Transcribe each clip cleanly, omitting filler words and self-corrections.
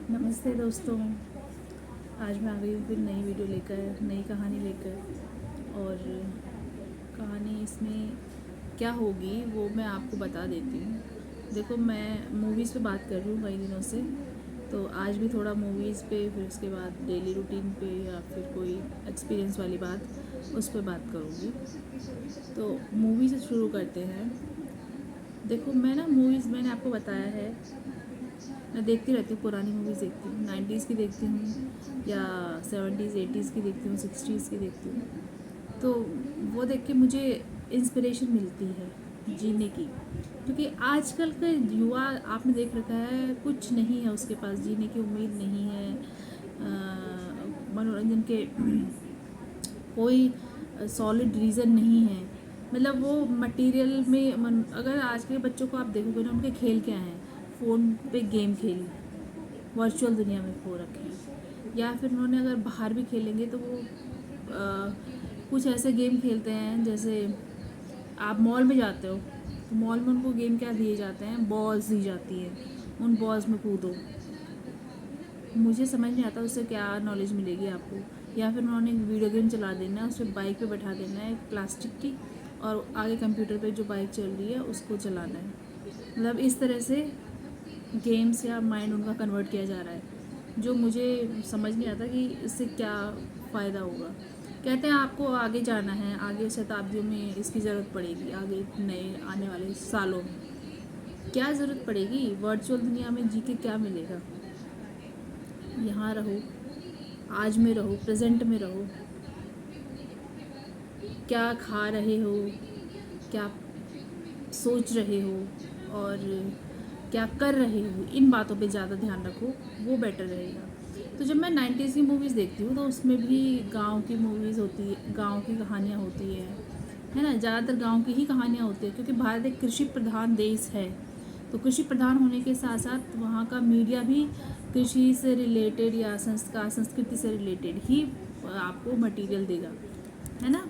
नमस्ते दोस्तों। आज मैं आ गई हूँ फिर नई वीडियो लेकर, नई कहानी लेकर। और कहानी इसमें क्या होगी वो मैं आपको बता देती हूँ। देखो, मैं मूवीज़ पे बात कर रही हूँ कई दिनों से, तो आज भी थोड़ा मूवीज़ पे, फिर उसके बाद डेली रूटीन पे या फिर कोई एक्सपीरियंस वाली बात, उस पर बात करूँगी। तो मूवी से शुरू करते हैं। देखो, मैं ना मूवीज़, मैंने आपको बताया है, मैं देखती रहती हूँ, पुरानी मूवीज़ देखती हूँ, 90s की देखती हूँ या 70s 80s की देखती हूँ, 60s की देखती हूँ। तो वो देख के मुझे इंस्पिरेशन मिलती है जीने की, क्योंकि आजकल का युवा, आपने देख रखा है, कुछ नहीं है उसके पास, जीने की उम्मीद नहीं है। मनोरंजन के कोई सॉलिड रीज़न नहीं है। मतलब वो मटेरियल में अगर आज के बच्चों को आप देखोगे ना, उनके खेल क्या हैं? फ़ोन पे गेम खेल, वर्चुअल दुनिया में खो रखे हैं। या फिर उन्होंने अगर बाहर भी खेलेंगे तो वो कुछ ऐसे गेम खेलते हैं, जैसे आप मॉल में जाते हो तो मॉल में उनको गेम क्या दिए जाते हैं? बॉल्स दी जाती है, उन बॉल्स में कूदो। मुझे समझ नहीं आता उससे क्या नॉलेज मिलेगी आपको। या फिर उन्होंने एक वीडियो गेम चला देना है, उस पर बाइक पे बैठा देना है प्लास्टिक की, और आगे कंप्यूटर पे जो बाइक चल रही है उसको चलाना है। मतलब इस तरह से गेम्स या माइंड उनका कन्वर्ट किया जा रहा है, जो मुझे समझ नहीं आता कि इससे क्या फ़ायदा होगा। कहते हैं आपको आगे जाना है, आगे शताब्दियों में इसकी ज़रूरत पड़ेगी, आगे नए आने वाले सालों में क्या ज़रूरत पड़ेगी? वर्चुअल दुनिया में जी के क्या मिलेगा? यहाँ रहो, आज में रहो, प्रेजेंट में रहो। क्या खा रहे हो, क्या सोच रहे हो, और क्या कर रहे हो, इन बातों पे ज़्यादा ध्यान रखो, वो बेटर रहेगा। तो जब मैं 90s की मूवीज़ देखती हूँ तो उसमें भी गांव की मूवीज़ होती है, गांव की कहानियाँ होती है ना। ज़्यादातर गांव की ही कहानियाँ होती है, क्योंकि भारत एक कृषि प्रधान देश है। तो कृषि प्रधान होने के साथ साथ वहाँ का मीडिया भी कृषि से रिलेटेड या संस्कार संस्कृति से रिलेटेड ही आपको मटेरियल देगा, है ना।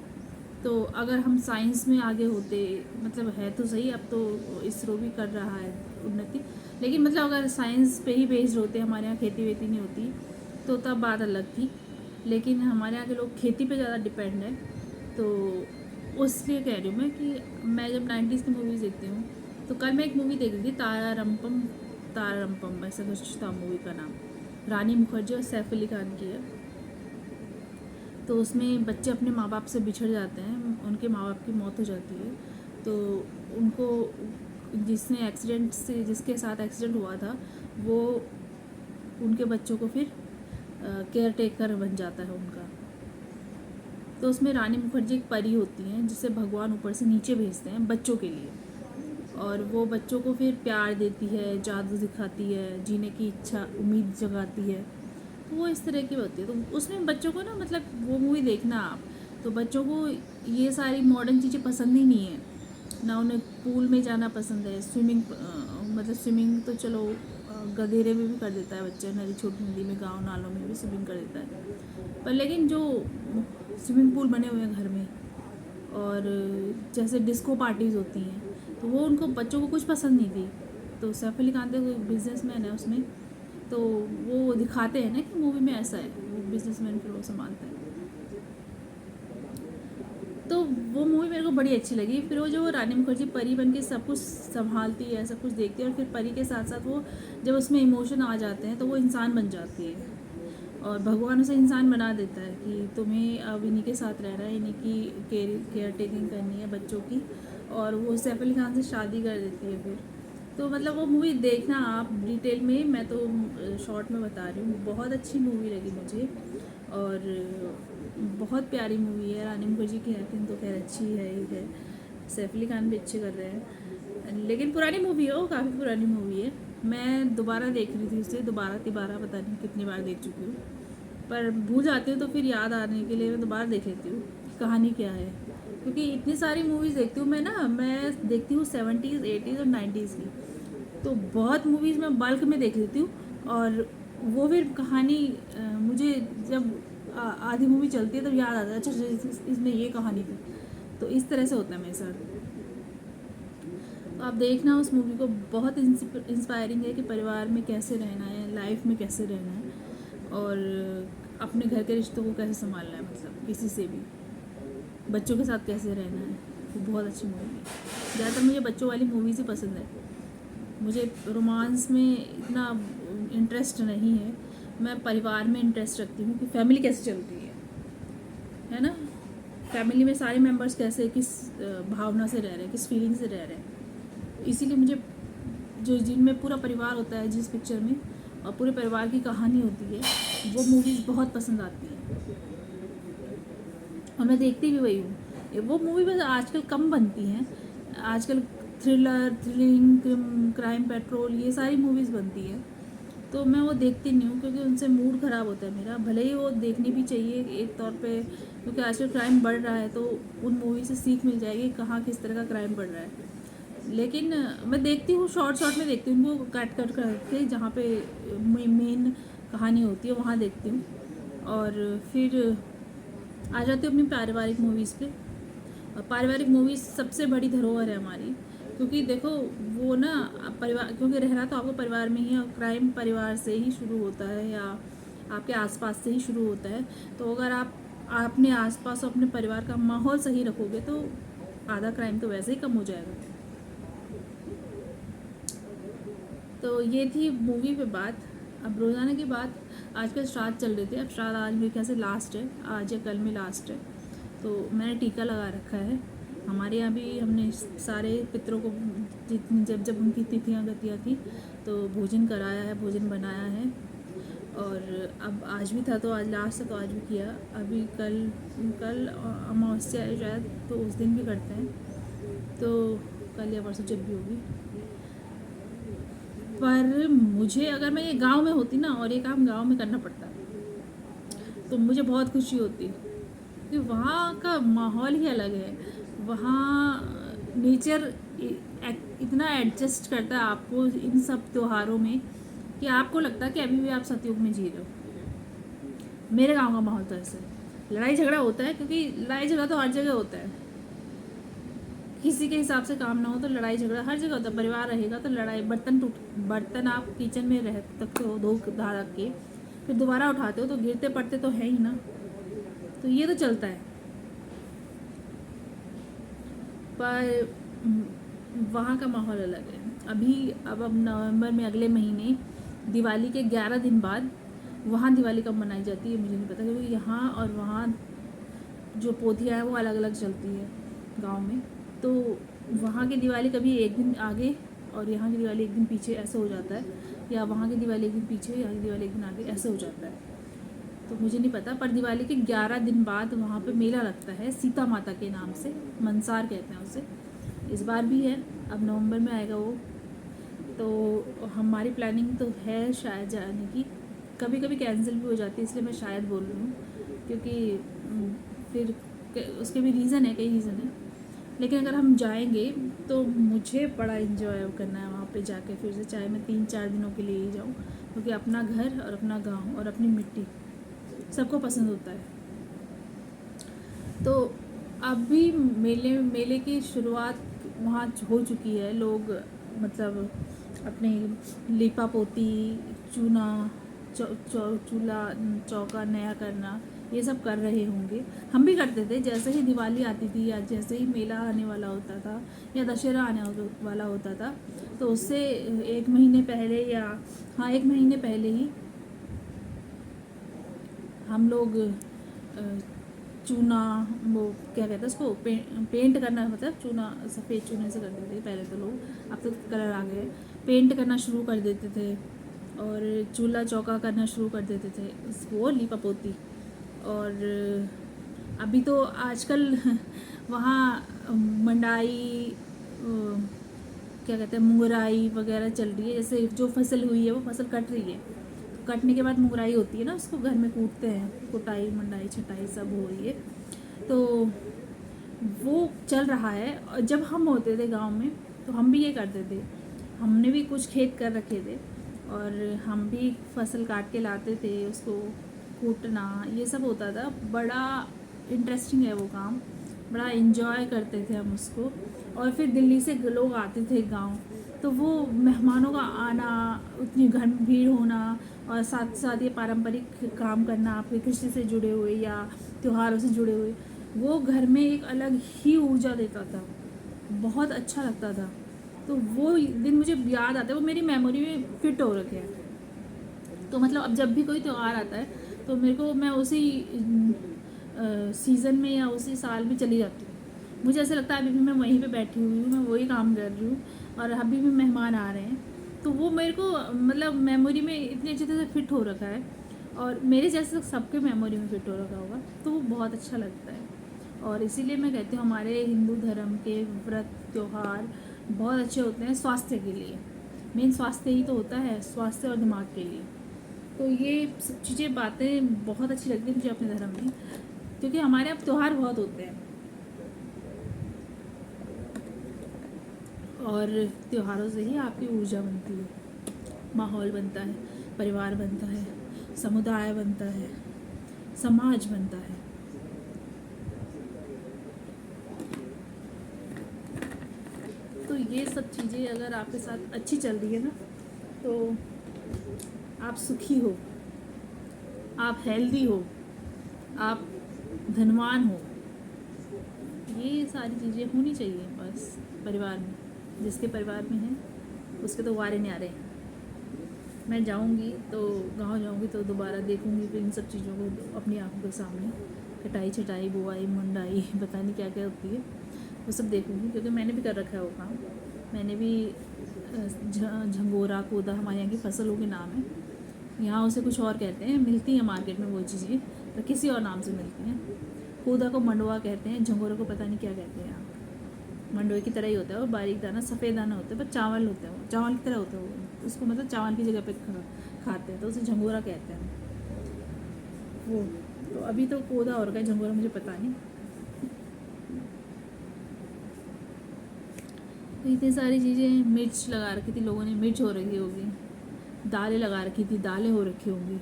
तो अगर हम साइंस में आगे होते, मतलब है तो सही, अब तो इसरो भी कर रहा है उन्नति, लेकिन मतलब अगर साइंस पे ही बेस्ड होते, हमारे यहाँ खेती वेती नहीं होती, तो तब बात अलग थी। लेकिन हमारे यहाँ के लोग खेती पे ज़्यादा डिपेंड है। तो उसलिए कह रही हूँ मैं कि मैं जब 90s की मूवीज़ देखती हूँ, तो कल मैं एक मूवी देख रही थी, तारा रंपम ऐसा कुछ था मूवी का नाम। रानी मुखर्जी और सैफ अली खान की है। तो उसमें बच्चे अपने माँ बाप से बिछड़ जाते हैं, उनके माँ बाप की मौत हो जाती है। तो उनको, जिसने एक्सीडेंट से, जिसके साथ एक्सीडेंट हुआ था, वो उनके बच्चों को फिर केयर टेकर बन जाता है उनका। तो उसमें रानी मुखर्जी एक परी होती हैं, जिसे भगवान ऊपर से नीचे भेजते हैं बच्चों के लिए, और वो बच्चों को फिर प्यार देती है, जादू दिखाती है, जीने की इच्छा, उम्मीद जगाती है। तो वो इस तरह की होती है। तो उसमें बच्चों को ना, मतलब वो मूवी देखना आप, तो बच्चों को ये सारी मॉडर्न चीज़ें पसंद ही नहीं है ना। उन्हें पूल में जाना पसंद है, मतलब स्विमिंग तो चलो गधेरे में भी कर देता है बच्चा, नदी, छोटी नदी में, गांव नालों में भी स्विमिंग कर देता है। पर लेकिन जो स्विमिंग पूल बने हुए हैं घर में, और जैसे डिस्को पार्टीज़ होती हैं, तो वो उनको, बच्चों को कुछ पसंद नहीं थी। तो सैफ अली खान तो बिजनेसमैन है उसमें, तो वो दिखाते हैं ना कि मूवी में ऐसा है, वो बिजनेसमैन फिर वो संभालता है। तो वो मूवी मेरे को बड़ी अच्छी लगी। फिर वो जो रानी मुखर्जी परी बन के सब कुछ संभालती है, सब कुछ देखती है, और फिर परी के साथ साथ वो, जब उसमें इमोशन आ जाते हैं तो वो इंसान बन जाती है, और भगवान उसे इंसान बना देता है कि तुम्हें अब इन्हीं के साथ रहना है, इन्हीं की केयर टेकिंग करनी है बच्चों की, और वो सैफ अली खान से शादी कर देती है फिर। तो मतलब वो मूवी देखना आप डिटेल में, मैं तो शॉर्ट में बता रही हूँ, बहुत अच्छी मूवी लगी मुझे। और बहुत प्यारी मूवी है। रानी मुखर्जी की एक्टिंग तो खैर अच्छी है ही है, सैफ अली खान भी अच्छे कर रहे हैं। लेकिन पुरानी मूवी है वो, काफ़ी पुरानी मूवी है। मैं दोबारा देख रही थी उसे, दोबारा तिबारा पता नहीं कितनी बार देख चुकी हूँ, पर भूल जाती हूँ, तो फिर याद आने के लिए मैं दोबारा देख लेती हूँ कि कहानी क्या है। क्योंकि इतनी सारी मूवीज़ देखती हूँ मैं ना, मैं देखती हूँ 70s 80s और 90s की, तो बहुत मूवीज़ मैं बल्क में देख लेती हूँ। और वो फिर कहानी मुझे जब आधी मूवी चलती है तब याद आता है, अच्छा अच्छा, इसमें ये कहानी थी। तो इस तरह से होता है मेरे साथ। आप देखना उस मूवी को, बहुत इंस्पायरिंग है कि परिवार में कैसे रहना है, लाइफ में कैसे रहना है, और अपने घर के रिश्तों को कैसे संभालना है, मतलब किसी से भी, बच्चों के साथ कैसे रहना है। वो बहुत अच्छी मूवी है। ज़्यादातर मुझे बच्चों वाली मूवीज़ ही पसंद है, मुझे रोमांस में इतना इंटरेस्ट नहीं है। मैं परिवार में इंटरेस्ट रखती हूँ कि फैमिली कैसे चल रही है ना, फैमिली में सारे मेंबर्स कैसे, किस भावना से रह रहे हैं, किस फीलिंग से रह रहे हैं। इसीलिए मुझे जो जिनमें पूरा परिवार होता है जिस पिक्चर में, और पूरे परिवार की कहानी होती है, वो मूवीज़ बहुत पसंद आती है और मैं देखती भी वही हूँ। वो मूवी बस आजकल कम बनती हैं, आजकल थ्रिलर, थ्रिलिंग, क्राइम पेट्रोल, ये सारी मूवीज़ बनती है, तो मैं वो देखती नहीं हूँ क्योंकि उनसे मूड ख़राब होता है मेरा। भले ही वो देखनी भी चाहिए एक तौर पे, क्योंकि आजकल क्राइम बढ़ रहा है, तो उन मूवी से सीख मिल जाएगी कहाँ किस तरह का क्राइम बढ़ रहा है। लेकिन मैं देखती हूँ, शॉर्ट में देखती हूँ उनको, कट करके, जहाँ पे मेन कहानी होती है वहाँ देखती हूँ, और फिर आ जाती हूँ अपनी पारिवारिक मूवीज़ पे। और पारिवारिक मूवीज़ सबसे बड़ी धरोहर है हमारी, क्योंकि देखो वो ना, परिवार, क्योंकि रहना तो आपको परिवार में ही है, और क्राइम परिवार से ही शुरू होता है या आपके आसपास से ही शुरू होता है। तो अगर आप अपने आसपास और अपने परिवार का माहौल सही रखोगे तो आधा क्राइम तो वैसे ही कम हो जाएगा। तो ये थी मूवी पे बात। अब रोज़ाना की बात, आजकल श्राद्ध चल रहे थे, अब श्राद्ध आज मेरे ख्याल से लास्ट है, आज या कल में लास्ट है, तो मैंने टीका लगा रखा है। हमारे यहाँ भी हमने सारे पितरों को, जितनी जब उनकी तिथियाँ गतियाँ थी, तो भोजन कराया है, भोजन बनाया है। और अब आज भी था, तो आज लास्ट था, तो आज भी किया। अभी कल अमावस्या है शायद, तो उस दिन भी करते हैं, तो कल या परसों जब भी होगी। पर मुझे, अगर मैं ये गांव में होती ना और ये काम गांव में करना पड़ता, तो मुझे बहुत खुशी होती, कि वहाँ का माहौल ही अलग है। वहाँ नेचर इतना एडजस्ट करता है आपको इन सब त्योहारों में, कि आपको लगता है कि अभी भी आप सतयुग में जी रहे हो। मेरे गांव का माहौल तो ऐसा है। लड़ाई झगड़ा होता है, क्योंकि लड़ाई झगड़ा तो हर जगह होता है, किसी के हिसाब से काम ना हो तो लड़ाई झगड़ा हर जगह होता है। परिवार रहेगा तो लड़ाई, बर्तन आप किचन में रह सकते हो धो धा रख के, फिर दोबारा उठाते हो तो गिरते पड़ते तो है ही ना, तो ये तो चलता है। पर वहाँ का माहौल अलग है। अब नवंबर में, अगले महीने दिवाली के 11 दिन बाद, वहाँ दिवाली कब मनाई जाती है मुझे नहीं पता, क्योंकि यहाँ और वहाँ जो पोथियाँ हैं वो अलग अलग चलती है गांव में। तो वहाँ की दिवाली कभी एक दिन आगे और यहाँ की दिवाली एक दिन पीछे ऐसे हो जाता है, या वहाँ की दिवाली एक दिन पीछे, यहाँ की दिवाली एक दिन आगे, ऐसे हो जाता है। तो मुझे नहीं पता, पर दिवाली के 11 दिन बाद वहाँ पे मेला लगता है, सीता माता के नाम से, मनसार कहते हैं उसे। इस बार भी है, अब नवंबर में आएगा वो। तो हमारी प्लानिंग तो है शायद जाने की, कभी कभी कैंसिल भी हो जाती है, इसलिए मैं शायद बोल रही हूँ, क्योंकि फिर उसके भी रीज़न है, कई रीज़न है। लेकिन अगर हम जाएंगे तो मुझे बड़ा इन्जॉय करना है वहाँ पे जाके फिर से, चाहे मैं 3-4 दिनों के लिए ही जाऊँ, क्योंकि अपना घर और अपना गांव और अपनी मिट्टी सबको पसंद होता है। तो अभी मेले की शुरुआत वहाँ हो चुकी है। लोग मतलब अपने लिपा पोती, चूल्हा चौका नया करना, ये सब कर रहे होंगे। हम भी करते थे, जैसे ही दिवाली आती थी या जैसे ही मेला आने वाला होता था या दशहरा आने वाला होता था, तो उससे 1 महीने पहले, या हाँ 1 महीने पहले ही हम लोग चूना, वो क्या कहते हैं उसको, पेंट करना, मतलब चूना, सफ़ेद चूने से करते थे पहले तो लोग, अब तो कलर आ गए। पेंट करना शुरू कर देते थे और चूल्हा चौका करना शुरू कर देते थे, वो लीपा पोती। और अभी तो आजकल वहाँ मंडाई, क्या कहते हैं, मुंगराई वगैरह चल रही है। जैसे जो फसल हुई है वो फसल कट रही है, कटने के बाद मुंगराई होती है ना, उसको घर में कूटते हैं, कुटाई मंडाई छटाई सब हो रही है, तो वो चल रहा है। और जब हम होते थे गांव में तो हम भी ये करते थे, हमने भी कुछ खेत कर रखे थे और हम भी फसल काट के लाते थे, उसको कूटना ये सब होता था। बड़ा इंटरेस्टिंग है वो काम, बड़ा इन्जॉय करते थे हम उसको। और फिर दिल्ली से लोग आते थे गांव, तो वो मेहमानों का आना, उतनी घर में भीड़ होना, और साथ साथ ये पारंपरिक काम करना, आपके कृषि से जुड़े हुए या त्योहारों से जुड़े हुए, वो घर में एक अलग ही ऊर्जा देता था, बहुत अच्छा लगता था। तो वो दिन मुझे याद आता है, वो मेरी मेमोरी में फिट हो रखे हैं। तो मतलब अब जब भी कोई त्यौहार आता है तो मेरे को, मैं उसी सीज़न में या उसी साल में चली जाती हूँ। मुझे ऐसा लगता है अभी भी मैं वहीं पे बैठी हुई हूँ, मैं वही काम कर रही हूँ, और अभी भी मेहमान आ रहे हैं। तो वो मेरे को मतलब मेमोरी में इतनी अच्छी तरह से फिट हो रखा है, और मेरे जैसे सबके मेमोरी में फिट हो रखा होगा, तो वो बहुत अच्छा लगता है। और इसीलिए मैं कहती हूँ हमारे हिंदू धर्म के व्रत त्यौहार बहुत अच्छे होते हैं स्वास्थ्य के लिए। मेन स्वास्थ्य ही तो होता है, स्वास्थ्य और दिमाग के लिए। तो ये सब चीज़ें, बातें बहुत अच्छी लगती हैं मुझे अपने धर्म में, क्योंकि हमारे अब त्यौहार बहुत होते हैं, और त्योहारों से ही आपकी ऊर्जा बनती है, माहौल बनता है, परिवार बनता है, समुदाय बनता है, समाज बनता है। तो ये सब चीज़ें अगर आपके साथ अच्छी चल रही है ना, तो आप सुखी हो, आप हेल्दी हो, आप धनवान हो, ये सारी चीज़ें होनी चाहिए बस परिवार में। जिसके परिवार में है उसके तो वारे न्यारे हैं। मैं जाऊंगी तो, गांव जाऊंगी तो दोबारा देखूंगी फिर इन सब चीज़ों को अपनी आंखों के सामने, कटाई छटाई बुआई मुंडाई पता नहीं क्या क्या होती है, वो सब देखूंगी, क्योंकि मैंने भी कर रखा है वो काम। मैंने भी झंगोरा कोदा, हमारे यहाँ की फसलों के नाम है, यहाँ उसे कुछ और कहते हैं, मिलती हैं मार्केट में वो चीज़ें, तो किसी और नाम से मिलती हैं। कोदा को मंडवा कहते हैं, झंगोरा को पता नहीं क्या कहते हैं यहाँ। मंडवे की तरह ही होता है, और बारीक दाना सफ़ेद दाना होता है, पर चावल होता है, वो चावल की तरह होता है वो, उसको मतलब चावल की जगह पे खाते हैं, तो उसे झंगोरा कहते हैं वो। तो अभी तो कोदा और का झंगोरा मुझे पता नहीं। तो इतनी सारी चीज़ें, मिर्च लगा रखी थी लोगों ने, मिर्च हो रखी होगी, दालें लगा रखी थी, दालें हो रखी होंगी,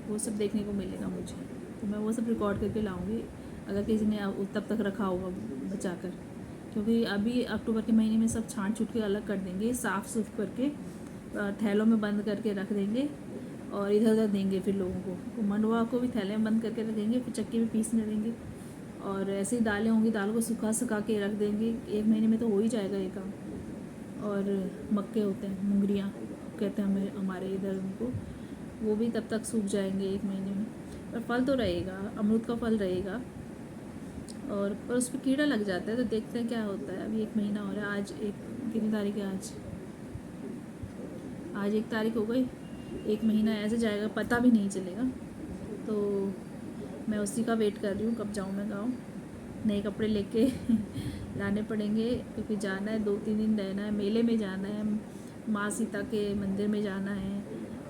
वो सब देखने को मिलेगा मुझे। तो मैं वो सब रिकॉर्ड करके लाऊंगी, अगर किसी ने तब तक रखा होगा बचा कर, क्योंकि अभी अक्टूबर के महीने में सब छांट छूट के अलग कर देंगे, साफ़ सुफ करके थैलों में बंद करके रख देंगे, और इधर उधर देंगे फिर लोगों को। तो मंडवा को भी थैले में बंद करके रख देंगे, फिर चक्की में पीसने देंगे, और ऐसे ही दालें होंगी, दालों को सुखा के रख देंगे, 1 महीने में तो हो ही जाएगा ये काम। और मक्के होते हैं, मुंगरियाँ कहते हैं हमें हमारे इधर उनको, वो भी तब तक सूख जाएंगे 1 महीने में। पर फल तो रहेगा, अमरूद का फल रहेगा, और पर उस पर कीड़ा लग जाता है, तो देखते हैं क्या होता है। अभी 1 महीना हो रहा है, आज कितनी तारीख है, आज 1 तारीख हो गई, 1 महीना ऐसे जाएगा पता भी नहीं चलेगा। तो मैं उसी का वेट कर रही हूँ, कब जाऊँ मैं गाँव। नए कपड़े लेके लाने पड़ेंगे, क्योंकि जाना है, 2-3 दिन रहना है, मेले में जाना है, माँ सीता के मंदिर में जाना है,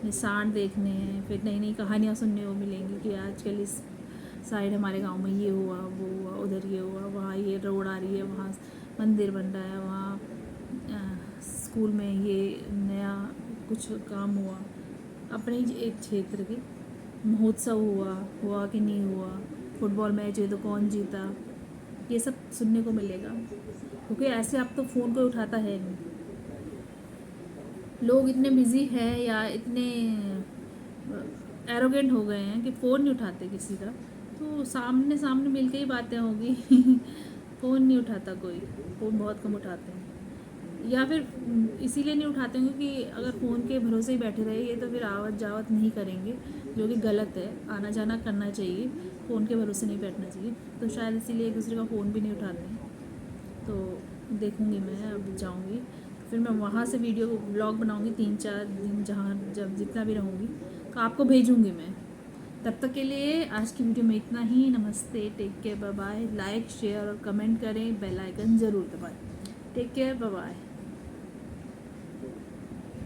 निशान देखने हैं, फिर नई नई कहानियाँ सुनने को मिलेंगी कि आजकल इस साइड हमारे गांव में ये हुआ, वो हुआ, उधर ये हुआ, वहाँ ये रोड आ रही है, वहाँ मंदिर बन रहा है, वहाँ स्कूल में ये नया कुछ काम हुआ, अपने ही एक क्षेत्र के महोत्सव हुआ कि नहीं हुआ, फुटबॉल मैच है तो कौन जीता, ये सब सुनने को मिलेगा। क्योंकि ऐसे अब तो फ़ोन कोई उठाता है नहीं, लोग इतने बिज़ी हैं या इतने एरोगेंट हो गए हैं कि फ़ोन नहीं उठाते किसी का। तो सामने सामने मिल के ही बातें होगी फ़ोन नहीं उठाता कोई, फ़ोन बहुत कम उठाते हैं, या फिर इसीलिए नहीं उठाते होंगे कि अगर फ़ोन के भरोसे ही बैठे रहेंगे तो फिर आवत जावत नहीं करेंगे, जो कि गलत है। आना जाना करना चाहिए, फ़ोन के भरोसे नहीं बैठना चाहिए। तो शायद इसीलिए एक दूसरे का फ़ोन भी नहीं उठाते हैं। तो देखूँगी मैं, अब जाऊँगी फिर मैं वहाँ से वीडियो ब्लॉग बनाऊँगी 3-4 दिन, जहाँ जब जितना भी रहूँगी तो आपको भेजूँगी मैं। तब तक के लिए आज की वीडियो में इतना ही। नमस्ते, take care, bye bye. Like share और कमेंट करें, बेल आइकन ज़रूर दबाएं। Take care, bye bye.